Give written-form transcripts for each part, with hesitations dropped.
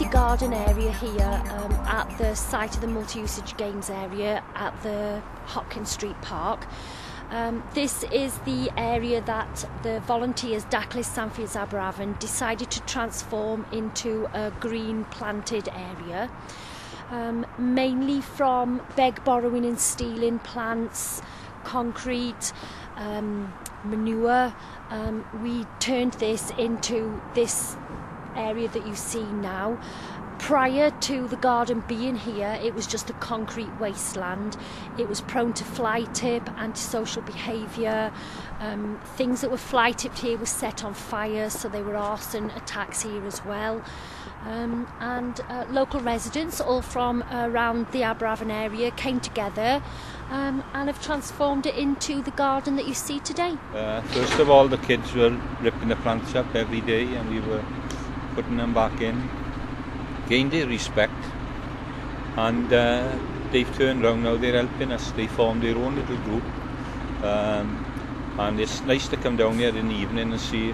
garden area here at the site of the multi-usage games area at the Hopkins Street Park. This is the area that the volunteers Daclus Sanfields Aberavon decided to transform into a green planted area, mainly from beg, borrowing and stealing plants, concrete, manure. We turned this into this area that you see now. Prior to the garden being here, it was just a concrete wasteland. It was prone to fly tip, antisocial behaviour. Things that were fly tipped here were set on fire, so there were arson attacks here as well. And local residents, all from around the Aberavon area, came together and have transformed it into the garden that you see today. First of all, the kids were ripping the plants up every day, and we were putting them back in. Gained their respect, and they've turned around now. They're helping us. They formed their own little group, and it's nice to come down here in the evening and see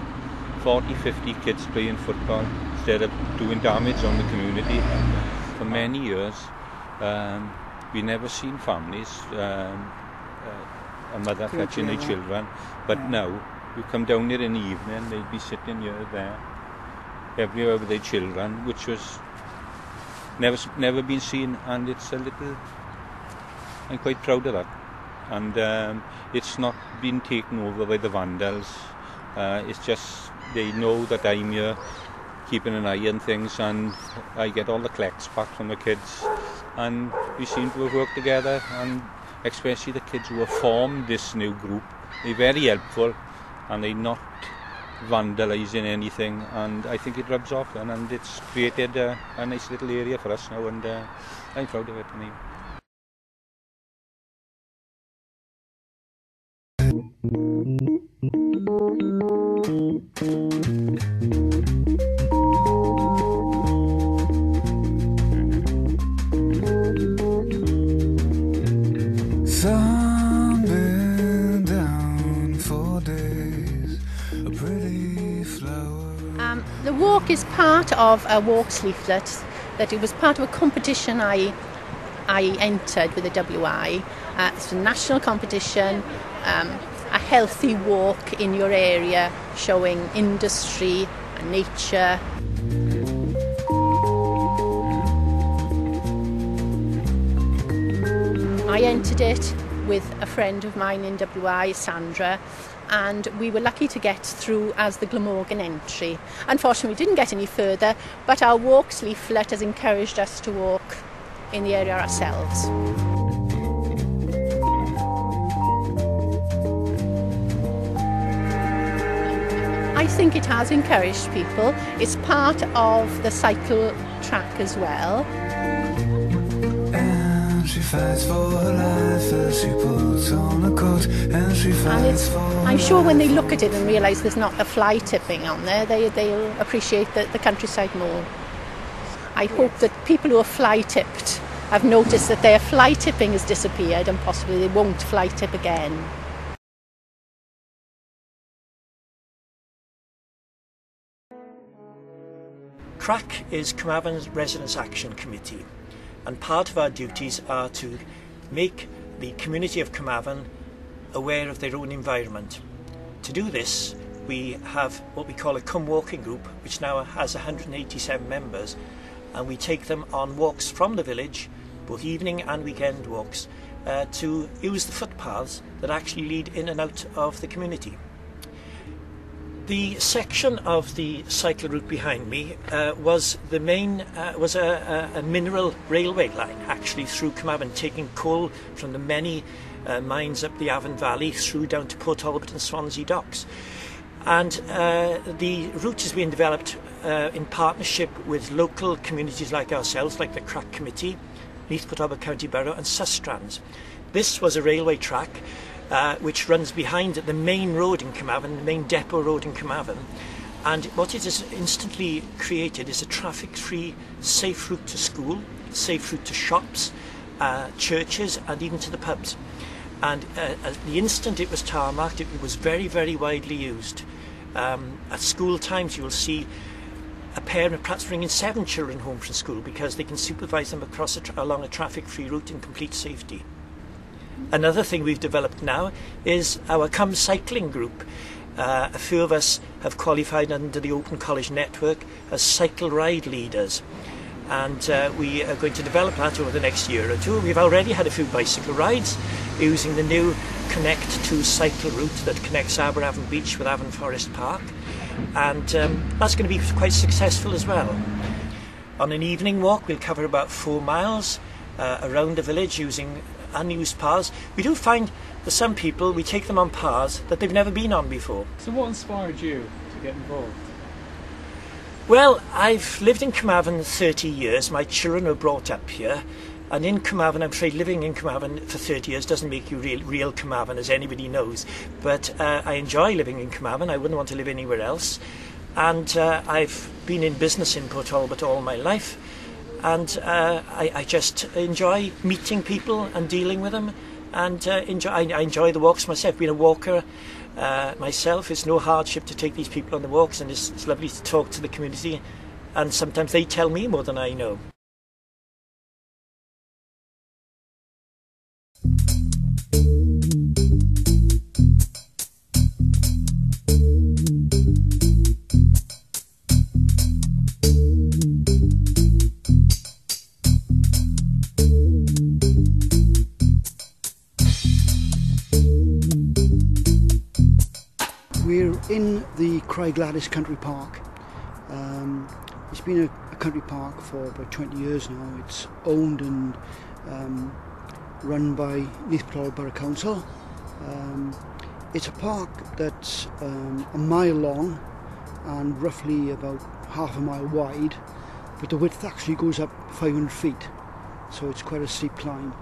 40-50 kids playing football instead of doing damage on the community. For many years, we never seen families, a mother catching their children, but now you come down here in the evening, they'd be sitting here, there, everywhere with their children, which was never been seen, and it's a little, I'm quite proud of that. And it's not been taken over by the vandals. It's just they know that I'm here keeping an eye on things, and I get all the collects back from the kids, and we seem to have worked together, and especially the kids who have formed this new group, they're very helpful, and they're not vandalising anything, and I think it rubs off, and it's created a nice little area for us now, and I'm proud of it. The walk is part of a walks leaflet that it was part of a competition I entered with the WI. It's a national competition, a healthy walk in your area showing industry and nature. I entered it with a friend of mine in WI, Sandra, and we were lucky to get through as the Glamorgan entry. Unfortunately, we didn't get any further, but our walks leaflet has encouraged us to walk in the area ourselves. I think it has encouraged people. It's part of the cycle track as well. She fights for her life as she puts on a coat, and she fights for I'm sure when they look at it and realise there's not a fly tipping on there, they'll appreciate the countryside more. I hope that people who are fly tipped have noticed that their fly tipping has disappeared, and possibly they won't fly tip again. CRAC is Carmarthen's Residents Action Committee, and part of our duties are to make the community of Carmarthen aware of their own environment. To do this, we have what we call a Come Walking group, which now has 187 members, and we take them on walks from the village, both evening and weekend walks, to use the footpaths that actually lead in and out of the community. The section of the cycle route behind me was the main was a mineral railway line actually through Carmarthen, taking coal from the many mines up the Avon Valley through down to Port Talbot and Swansea docks. And the route is being developed in partnership with local communities like ourselves, like the CRAC Committee, Neath Port Talbot County Borough and Sustrans. This was a railway track which runs behind the main road in Carmarthen, the main depot road in Carmarthen, and what it has instantly created is a traffic-free, safe route to school, safe route to shops, churches and even to the pubs. And at the instant it was tarmacked, it was very, very widely used. At school times you will see a parent perhaps bringing 7 children home from school because they can supervise them across along a traffic-free route in complete safety. Another thing we've developed now is our Come Cycling group. A few of us have qualified under the Open College Network as cycle ride leaders, and we are going to develop that over the next year or two. We've already had a few bicycle rides using the new Connect 2 cycle route that connects Aberavon Beach with Avon Forest Park, and that's going to be quite successful as well. On an evening walk we'll cover about 4 miles around the village using unused paths. We do find that some people, we take them on paths that they've never been on before. So what inspired you to get involved? Well, I've lived in Carmarthen 30 years. My children were brought up here, and in Carmarthen, I'm afraid living in Carmarthen for 30 years doesn't make you real Carmarthen, as anybody knows. But I enjoy living in Carmarthen. I wouldn't want to live anywhere else. And I've been in business in Port Talbot all my life. And I just enjoy meeting people and dealing with them, and I enjoy the walks myself. Being a walker myself, it's no hardship to take these people on the walks, and it's lovely to talk to the community, and sometimes they tell me more than I know. We're in the Craig Gladys Country Park. It's been a country park for about 20 years now. It's owned and run by Neath Port Borough Council. It's a park that's a mile long and roughly about half a mile wide, but the width actually goes up 500 feet, so it's quite a steep climb.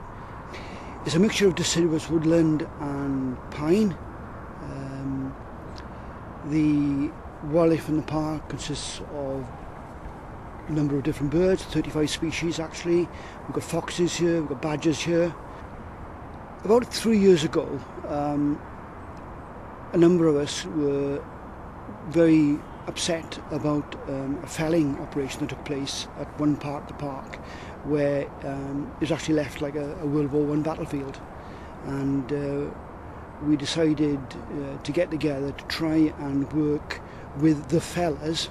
It's a mixture of deciduous woodland and pine. The wildlife in the park consists of a number of different birds, 35 species actually. We've got foxes here, we've got badgers here. About 3 years ago, a number of us were very upset about a felling operation that took place at one part of the park, where it was actually left like a World War I battlefield. And we decided to get together to try and work with the fellas,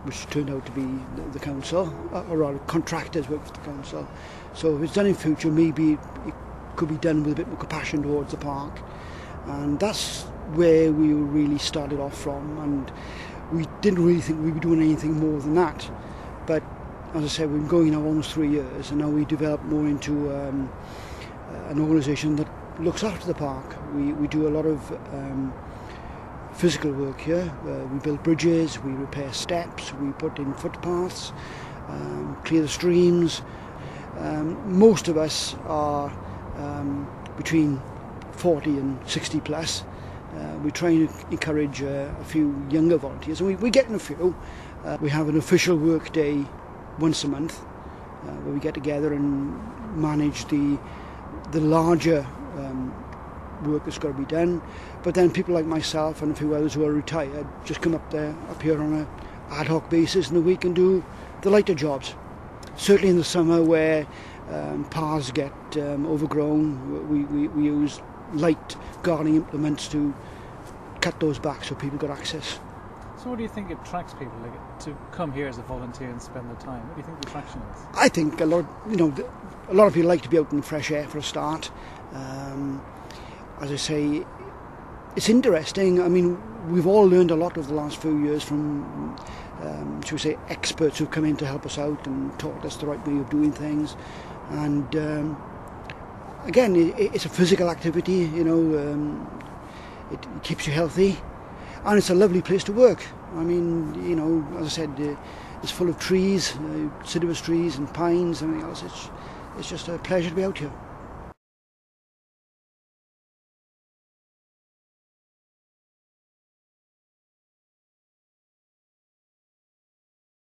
which turned out to be the council, or rather contractors work for the council. So if it's done in future, maybe it could be done with a bit more compassion towards the park. And that's where we really started off from, and we didn't really think we'd be doing anything more than that. But as I said, we've been going now almost 3 years, and now we developed more into an organisation that looks after the park. We do a lot of physical work here. We build bridges, we repair steps, we put in footpaths, clear the streams. Most of us are between 40 and 60 plus. We try and encourage a few younger volunteers, and we're getting a few. We have an official work day once a month where we get together and manage the larger work that's got to be done, but then people like myself and a few others who are retired just come up here on an ad hoc basis in the week and do the lighter jobs. Certainly in the summer, where paths get overgrown, we use light gardening implements to cut those back so people got access. So what do you think attracts people to come here as a volunteer and spend their time? What do you think the attraction is? I think a lot of people like to be out in the fresh air for a start. As I say, it's interesting. I mean, we've all learned a lot over the last few years from, shall we say, experts who've come in to help us out and taught us the right way of doing things. And again, it's a physical activity, it keeps you healthy, and it's a lovely place to work. I mean, as I said, it's full of trees, deciduous trees and pines and everything else. It's just a pleasure to be out here.